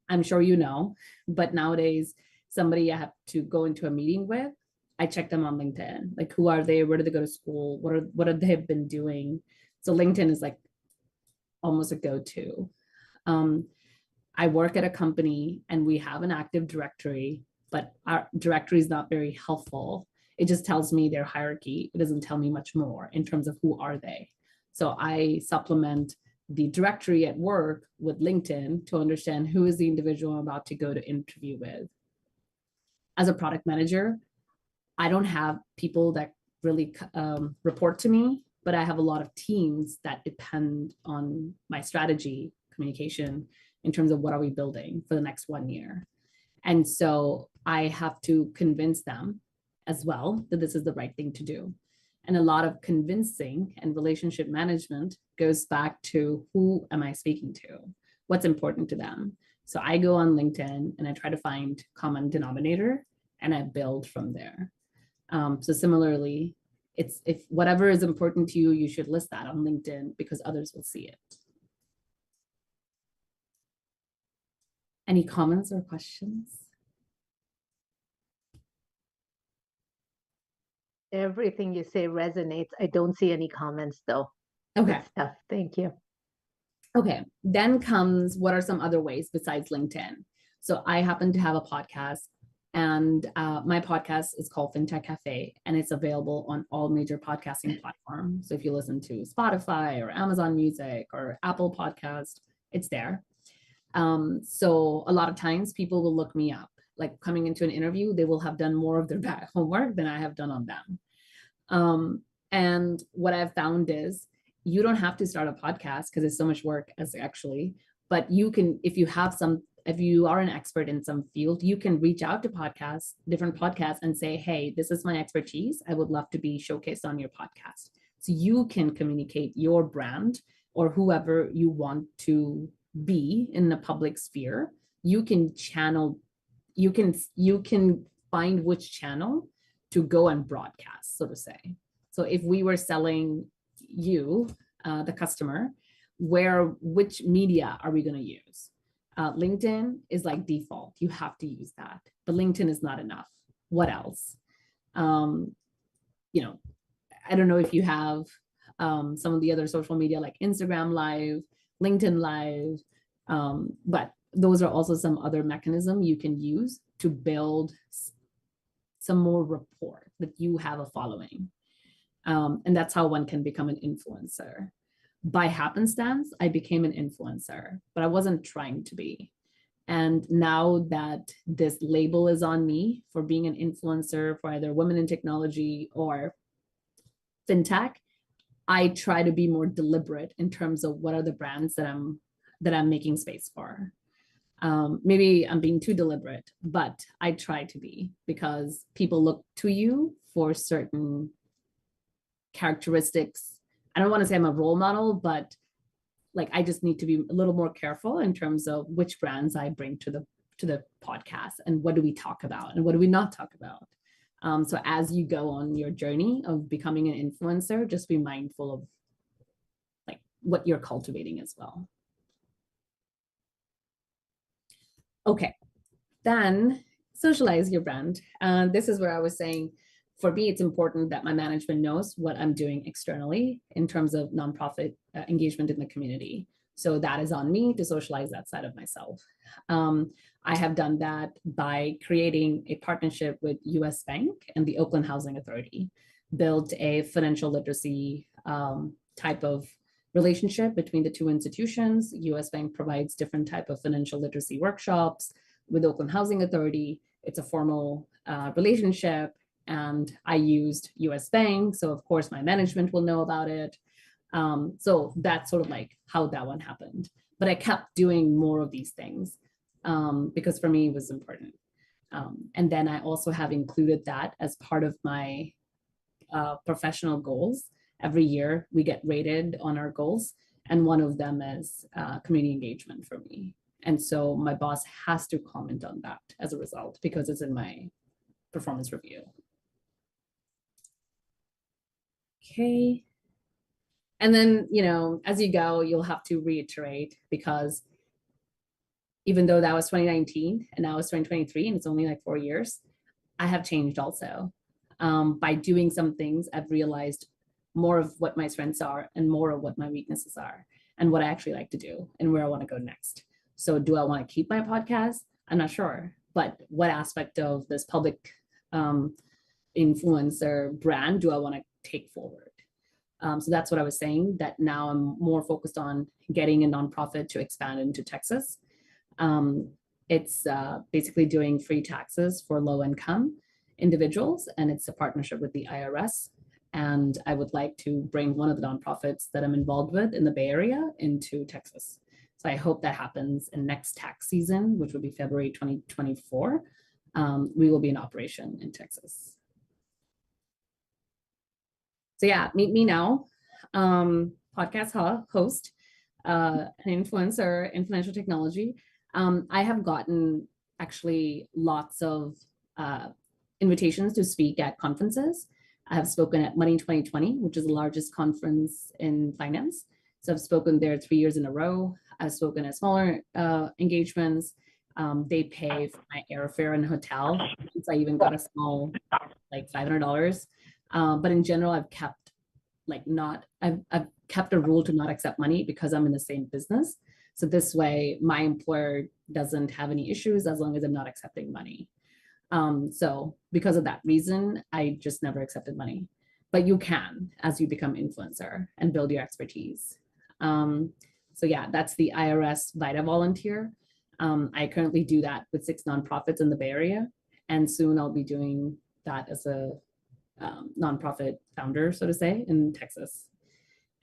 I'm sure you know, but nowadays, somebody I have to go into a meeting with, I check them on LinkedIn. Like, who are they? Where did they go to school? What have they been doing? So LinkedIn is like almost a go-to. I work at a company and we have an active directory, but our directory is not very helpful. It just tells me their hierarchy. It doesn't tell me much more in terms of who are they. So I supplement the directory at work with LinkedIn to understand who is the individual I'm about to go to interview with. As a product manager, I don't have people that really report to me, but I have a lot of teams that depend on my strategy, communication, in terms of what are we building for the next 1 year. And so I have to convince them as well that this is the right thing to do. And a lot of convincing and relationship management goes back to who am I speaking to? What's important to them? So I go on LinkedIn and I try to find common denominator and I build from there. So similarly, it's if whatever is important to you, you should list that on LinkedIn because others will see it. Any comments or questions? Everything you say resonates. I don't see any comments though. Okay. Good stuff. Thank you. Okay. Then comes what are some other ways besides LinkedIn? So I happen to have a podcast, and my podcast is called FinTech Cafe, and it's available on all major podcasting platforms. So if you listen to Spotify or Amazon Music or Apple Podcast, it's there. So a lot of times people will look me up, like coming into an interview, they will have done more of their back homework than I have done on them. And what I've found is you don't have to start a podcast because it's so much work as actually, but you can, if you are an expert in some field, you can reach out to different podcasts and say, hey, this is my expertise. I would love to be showcased on your podcast. So you can communicate your brand or whoever you want to be in the public sphere. You can channel, you can find which channel to go and broadcast, so to say. So if we were selling you, the customer, which media are we going to use? LinkedIn is like default. You have to use that, but LinkedIn is not enough. What else? You know, I don't know if you have some of the other social media like Instagram Live, LinkedIn Live, but those are also some other mechanism you can use to build some more rapport that you have a following. And that's how one can become an influencer. By happenstance, I became an influencer, but I wasn't trying to be. And now that this label is on me for being an influencer for either women in technology or fintech, I try to be more deliberate in terms of what are the brands that I'm making space for. Maybe I'm being too deliberate, but I try to be, because people look to you for certain characteristics. I don't want to say I'm a role model, but like I just need to be a little more careful in terms of which brands I bring to the podcast and what do we talk about and what do we not talk about. So as you go on your journey of becoming an influencer, just be mindful of like what you're cultivating as well. Okay, Then socialize your brand. And this is where I was saying, for me, it's important that my management knows what I'm doing externally in terms of nonprofit engagement in the community. So that is on me to socialize that side of myself. I have done that by creating a partnership with US Bank and the Oakland Housing Authority, built a financial literacy type of relationship between the two institutions. US Bank provides different type of financial literacy workshops with Oakland Housing Authority. It's a formal relationship, and I used US Bank, so of course my management will know about it. So that's sort of like how that one happened. But I kept doing more of these things because for me it was important. And then I also have included that as part of my professional goals. Every year we get rated on our goals, and one of them is community engagement for me. And so my boss has to comment on that as a result because it's in my performance review. Okay. And then, you know, as you go, you'll have to reiterate, because even though that was 2019 and now it's 2023 and it's only like 4 years, I have changed also. By doing some things, I've realized more of what my strengths are and more of what my weaknesses are and what I actually like to do and where I want to go next. So do I want to keep my podcast? I'm not sure. But what aspect of this public influencer brand do I want to take forward? So that's what I was saying, that now I'm more focused on getting a nonprofit to expand into Texas. It's basically doing free taxes for low income individuals, and it's a partnership with the IRS. And I would like to bring one of the nonprofits that I'm involved with in the Bay Area into Texas. So I hope that happens in next tax season, which will be February 2024. We will be in operation in Texas. So yeah, meet me now, podcast host, an influencer in financial technology. I have gotten actually lots of invitations to speak at conferences. I have spoken at Money 2020, which is the largest conference in finance. So I've spoken there 3 years in a row. I've spoken at smaller engagements. They pay for my airfare and hotel. So I even got a small, like $500. But in general, I've kept I've kept a rule to not accept money because I'm in the same business. So this way, my employer doesn't have any issues as long as I'm not accepting money. So because of that reason, I just never accepted money. But you can as you become influencer and build your expertise. So yeah, that's the IRS Vita Volunteer. I currently do that with 6 nonprofits in the Bay Area, and soon I'll be doing that as a nonprofit founder, so to say, in Texas.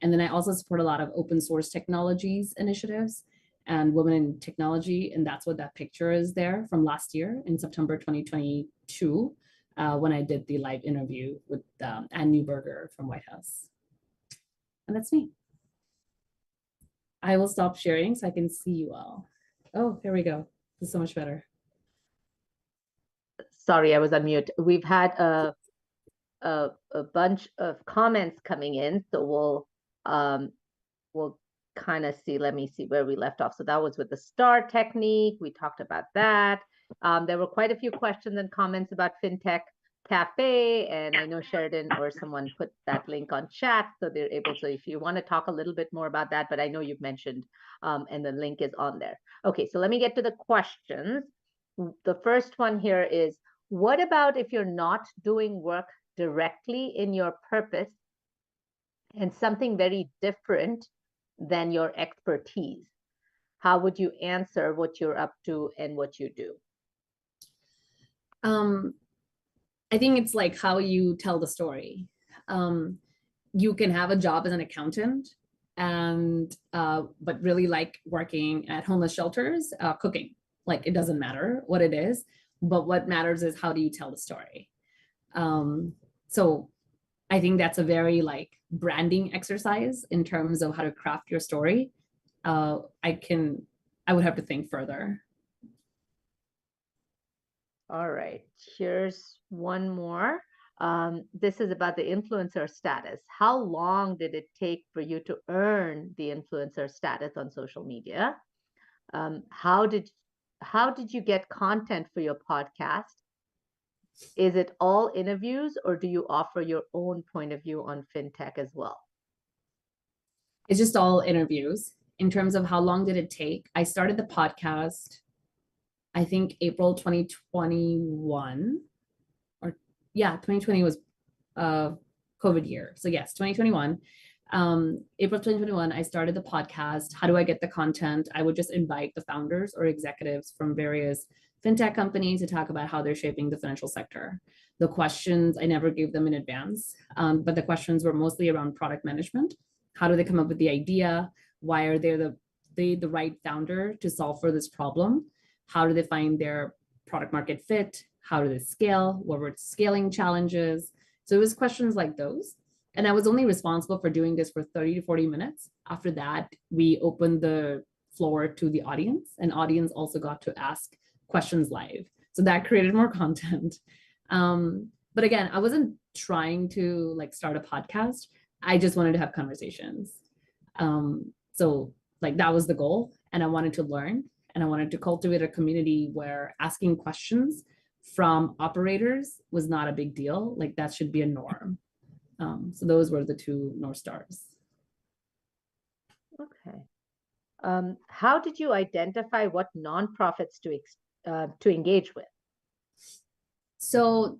And then I also support a lot of open source technologies initiatives and women in technology. And that's what that picture is there from last year in September 2022, when I did the live interview with Ann Newberger from White House. And that's me. I will stop sharing so I can see you all. Oh, here we go. This is so much better. Sorry, I was on mute. We've had a bunch of comments coming in, so we'll kind of see. Let me see where we left off. So that was with the STAR technique. We talked about that. There were quite a few questions and comments about FinTech Cafe, and I know Sheridan or someone put that link on chat, so they're able to, if you want to talk a little bit more about that, but I know you've mentioned, and the link is on there. Okay, so let me get to the questions. The first one here is, what about if you're not doing work directly in your purpose and something very different than your expertise? How would you answer what you're up to and what you do? I think it's like how you tell the story. You can have a job as an accountant and but really like working at homeless shelters, cooking. Like, it doesn't matter what it is, but what matters is how do you tell the story. So I think that's a very like branding exercise in terms of how to craft your story. I would have to think further. All right, here's one more. This is about the influencer status. How long did it take for you to earn the influencer status on social media? How did how did you get content for your podcast? Is it all interviews, or do you offer your own point of view on fintech as well? It's just all interviews. In terms of how long did it take, I started the podcast, I think April 2021, or yeah, 2020 was COVID year. So yes, 2021. April 2021, I started the podcast. How do I get the content? I would just invite the founders or executives from various fintech companies to talk about how they're shaping the financial sector. The questions, I never gave them in advance, but the questions were mostly around product management. How do they come up with the idea? Why are they the right founder to solve for this problem? How do they find their product market fit? How do they scale? What were scaling challenges? So it was questions like those. And I was only responsible for doing this for 30 to 40 minutes. After that, we opened the floor to the audience, and audience also got to ask questions live. So that created more content. But again, I wasn't trying to like start a podcast. I just wanted to have conversations. So like that was the goal. And I wanted to learn, and I wanted to cultivate a community where asking questions from operators was not a big deal. Like that should be a norm. So those were the two North Stars. Okay. How did you identify what nonprofits to engage with? So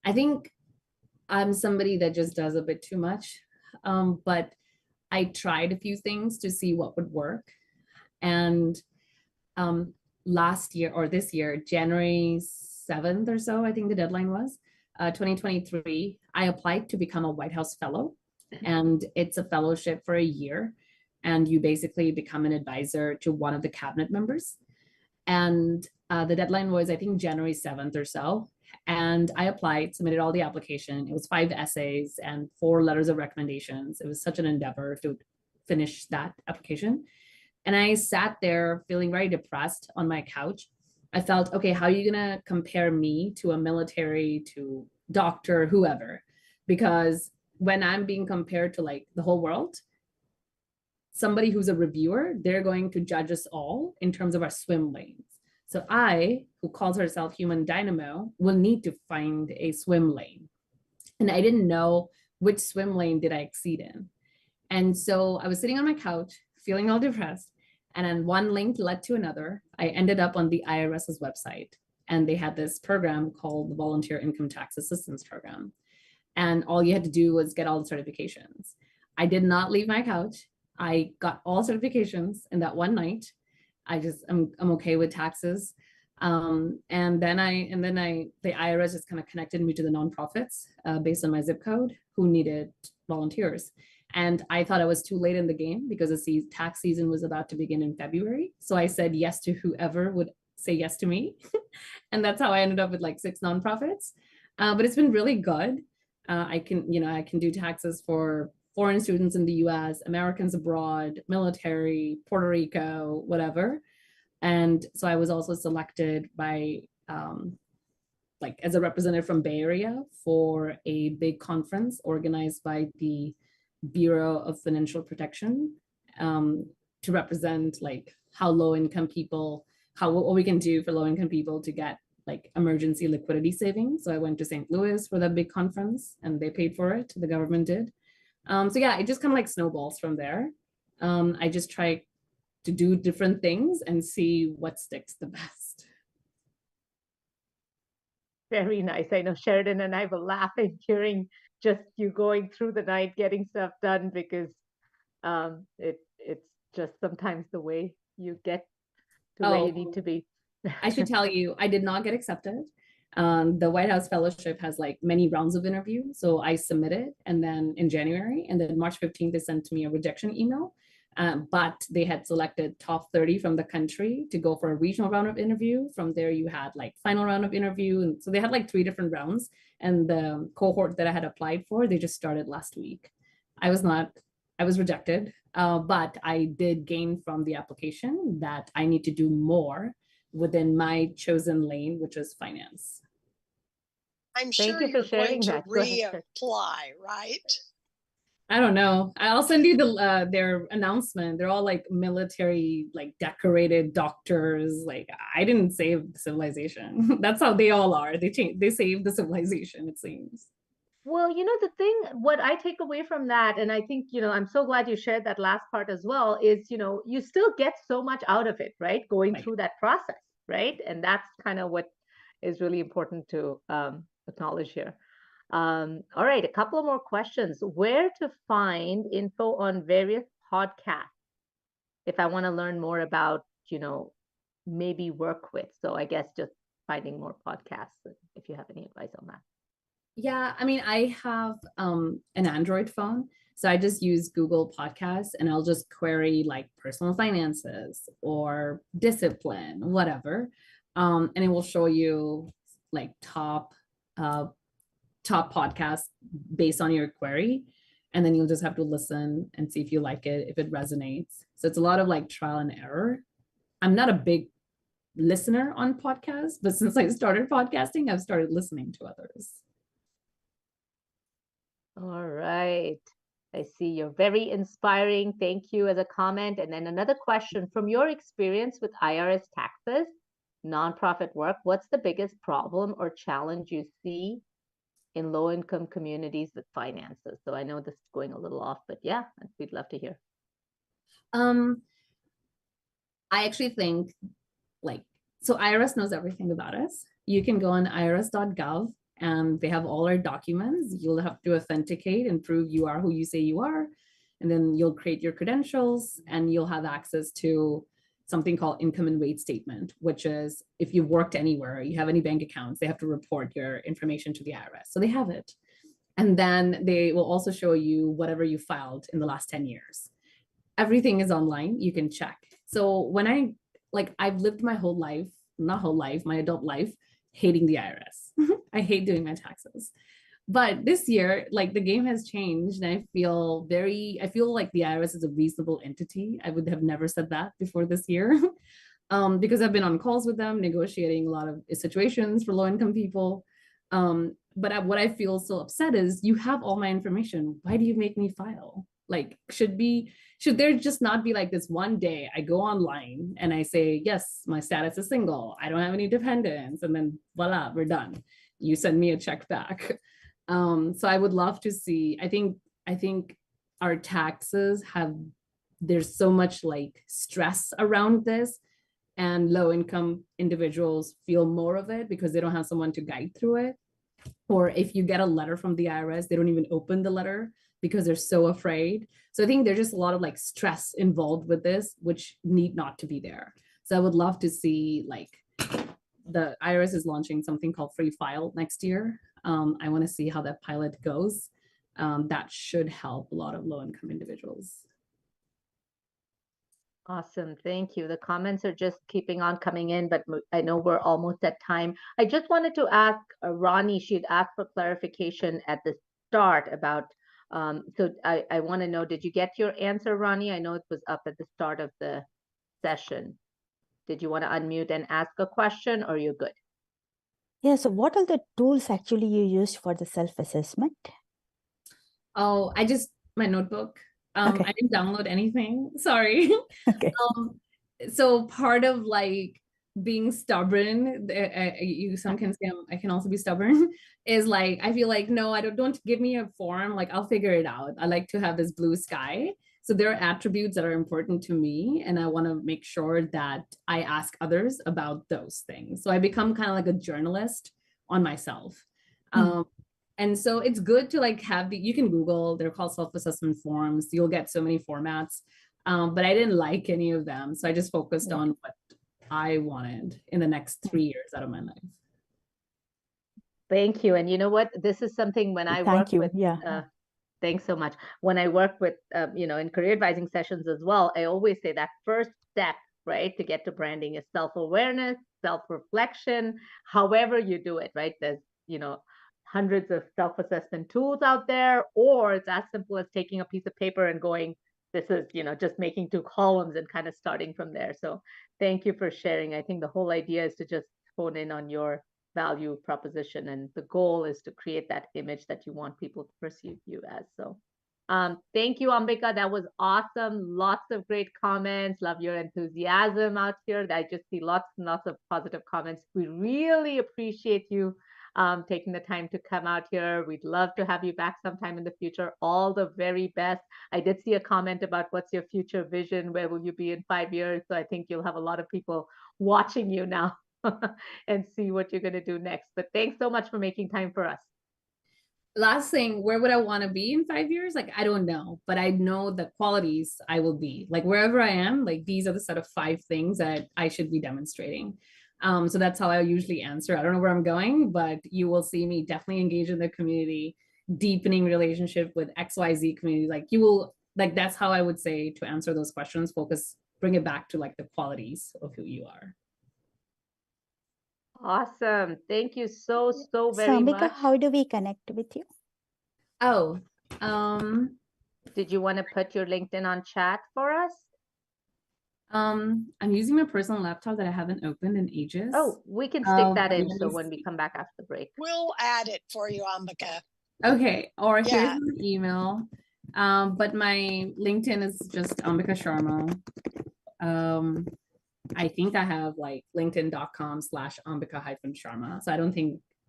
I think I'm somebody that just does a bit too much, but I tried a few things to see what would work. And last year or this year, January 7th or so, I think the deadline was, 2023, I applied to become a White House Fellow. And it's a fellowship for a year. And you basically become an advisor to one of the cabinet members. And the deadline was, I think, January 7th or so. And I applied, submitted all the application. It was 5 essays and 4 letters of recommendations. It was such an endeavor to finish that application. And I sat there feeling very depressed on my couch. I felt, okay, how are you going to compare me to a military, to doctor, whoever? Because when I'm being compared to like the whole world, somebody who's a reviewer, they're going to judge us all in terms of our swim lanes. So I, who calls herself human dynamo, will need to find a swim lane. And I didn't know which swim lane did I exceed in. And so I was sitting on my couch, feeling all depressed. And then one link led to another. I ended up on the IRS's website, and they had this program called the Volunteer Income Tax Assistance Program. And all you had to do was get all the certifications. I did not leave my couch. I got all certifications in that one night. I'm okay with taxes. And then the IRS just kind of connected me to the nonprofits based on my zip code who needed volunteers. And I thought I was too late in the game because the tax season was about to begin in February. So I said yes to whoever would say yes to me. And that's how I ended up with like 6 nonprofits. But it's been really good. I can do taxes for foreign students in the US, Americans abroad, military, Puerto Rico, whatever. And so I was also selected by as a representative from Bay Area for a big conference organized by the Bureau of Financial Protection to represent like how low-income people, what we can do for low-income people to get like emergency liquidity savings. So I went to St. Louis for that big conference, and they paid for it. The government did. So yeah, it just kind of like snowballs from there. I just try to do different things and see what sticks the best. Very nice. I know Sheridan and I were laughing during just you going through the night getting stuff done, because it's just sometimes the way you get to where you need to be. I should tell you, I did not get accepted. The White House Fellowship has like many rounds of interview. So I submitted, and then in January, and then March 15th, they sent me a rejection email. But they had selected top 30 from the country to go for a regional round of interview. From there, you had like final round of interview. And so they had like 3 different rounds. And the cohort that I had applied for, they just started last week. I was rejected, but I did gain from the application that I need to do more within my chosen lane, which is finance. I'm Thank sure you for you're going sharing to that. Go ahead, sir. reapply, right? I don't know. I'll send you their announcement. They're all like military, like decorated doctors. Like I didn't save civilization. That's how they all are. They saved the civilization, it seems. Well, the thing, what I take away from that, and I think, I'm so glad you shared that last part as well, is, you still get so much out of it, right? Going Right. through that process, right? And that's kind of what is really important to acknowledge here. All right, a couple more questions. Where to find info on various podcasts if I want to learn more about, maybe work with? So I guess just finding more podcasts, if you have any advice on that. Yeah, I mean, I have an Android phone, so I just use Google Podcasts and I'll just query like personal finances or discipline, whatever. And it will show you like uh top podcasts based on your query. And then you'll just have to listen and see if you like it, if it resonates. So it's a lot of like trial and error. I'm not a big listener on podcasts, but since I started podcasting, I've started listening to others. All right. I see you're very inspiring. Thank you as a comment. And then another question from your experience with IRS taxes, nonprofit work, what's the biggest problem or challenge you see in low income communities with finances? So I know this is going a little off, but yeah, we'd love to hear. Um, I actually think like, so IRS knows everything about us. You can go on irs.gov and they have all our documents. You'll have to authenticate and prove you are who you say you are. And then you'll create your credentials and you'll have access to something called income and wage statement, which is if you've worked anywhere, you have any bank accounts, they have to report your information to the IRS. So they have it. And then they will also show you whatever you filed in the last 10 years. Everything is online, you can check. So when I've lived my whole life, not whole life, my adult life, hating the IRS. I hate doing my taxes. But this year, like the game has changed, and I feel like the IRS is a reasonable entity. I would have never said that before this year. Because I've been on calls with them, negotiating a lot of situations for low-income people. But what I feel so upset is you have all my information. Why do you make me file? Like, should there just not be like this one day I go online and I say, yes, my status is single, I don't have any dependents, and then voila, we're done. You send me a check back. So I would love to see, I think our taxes there's so much like stress around this, and low income individuals feel more of it because they don't have someone to guide through it. Or if you get a letter from the IRS, they don't even open the letter because they're so afraid. So I think there's just a lot of like stress involved with this, which need not to be there. So I would love to see like the IRS is launching something called Free File next year. I want to see how that pilot goes. That should help a lot of low income individuals. Awesome. Thank you. The comments are just keeping on coming in, but I know we're almost at time. I just wanted to ask Ronnie, she'd asked for clarification at the start about, so I want to know, did you get your answer, Ronnie? I know it was up at the start of the session. Did you want to unmute and ask a question, or you're good? Yeah, so what are the tools actually you used for the self-assessment? Oh, my notebook. Okay. I didn't download anything. Sorry. Okay. So part of like being stubborn, some can say I can also be stubborn, is like I feel like no, don't give me a form, like I'll figure it out. I like to have this blue sky. So there are attributes that are important to me, and I want to make sure that I ask others about those things. So I become kind of like a journalist on myself. And so it's good to like you can Google, they're called self-assessment forms. You'll get so many formats. But I didn't like any of them. So I just focused on what I wanted in the next 3 years out of my life. Thank you. And you know what? This is something when I work with, thanks so much. When I work with, in career advising sessions as well, I always say that first step, right, to get to branding is self-awareness, self-reflection, however you do it, right? There's, hundreds of self-assessment tools out there, or it's as simple as taking a piece of paper and going, this is, just making 2 columns and kind of starting from there. So thank you for sharing. I think the whole idea is to just hone in on your value proposition, and the goal is to create that image that you want people to perceive you as. So Thank you, Ambika. That was awesome. Lots of great comments. Love your enthusiasm out here. I just see lots and lots of positive comments. We really appreciate you taking the time to come out here. We'd love to have you back sometime in the future. All the very best. I did see a comment about what's your future vision? Where will you be in 5 years? So I think you'll have a lot of people watching you now and see what you're going to do next. But thanks so much for making time for us. Last thing, where would I want to be in 5 years? Like, I don't know, but I know the qualities I will be. Like, wherever I am, like, these are the set of 5 things that I should be demonstrating. So that's how I usually answer. I don't know where I'm going, but you will see me definitely engage in the community, deepening relationship with XYZ community. Like, you will, like, that's how I would say to answer those questions, focus, bring it back to like the qualities of who you are. Awesome. Thank you so So, very Ambika, much. how do we connect with you? Oh, Did you want to put your LinkedIn on chat for us? I'm using my personal laptop that I haven't opened in ages. Oh, we can stick that in. let So me when we see. come back after the break. We'll add it for you, Ambika. Okay, or here's Yeah. my email. But my LinkedIn is just Ambika Sharma. I think I have like linkedin.com/Ambika-Sharma. So I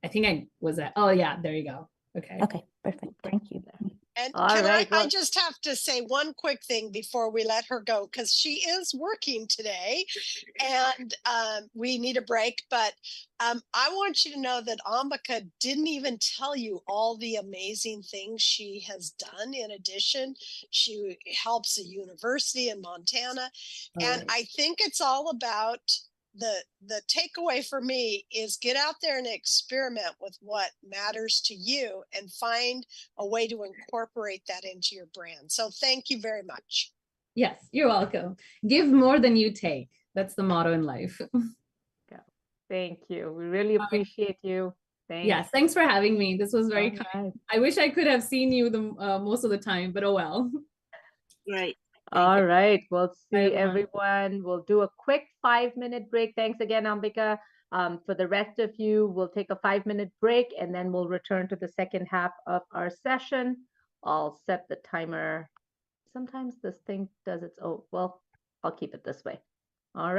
think I was at, oh yeah, there you go. Okay. Okay, perfect. Thank you. And All can right, I well- just have to say one quick thing before we let her go, because she is working today and we need a break. But I want you to know that Ambika didn't even tell you all the amazing things she has done. In addition, she helps a university in Montana. And I think it's all about the takeaway for me is get out there and experiment with what matters to you and find a way to incorporate that into your brand. So thank you very much. Yes, you're welcome. Give more than you take. That's the motto in life. Thank you. We really appreciate you. Thanks. Yes, thanks for having me. This was very All kind. right. I wish I could have seen you the most of the time, but oh well. Right. All right. We'll see everyone. everyone. We'll do a quick 5-minute break. Thanks again, Ambika. For the rest of you, we'll take a 5-minute break and then we'll return to the second half of our session. I'll set the timer. Sometimes this thing does its, oh, well, I'll keep it this way. All right.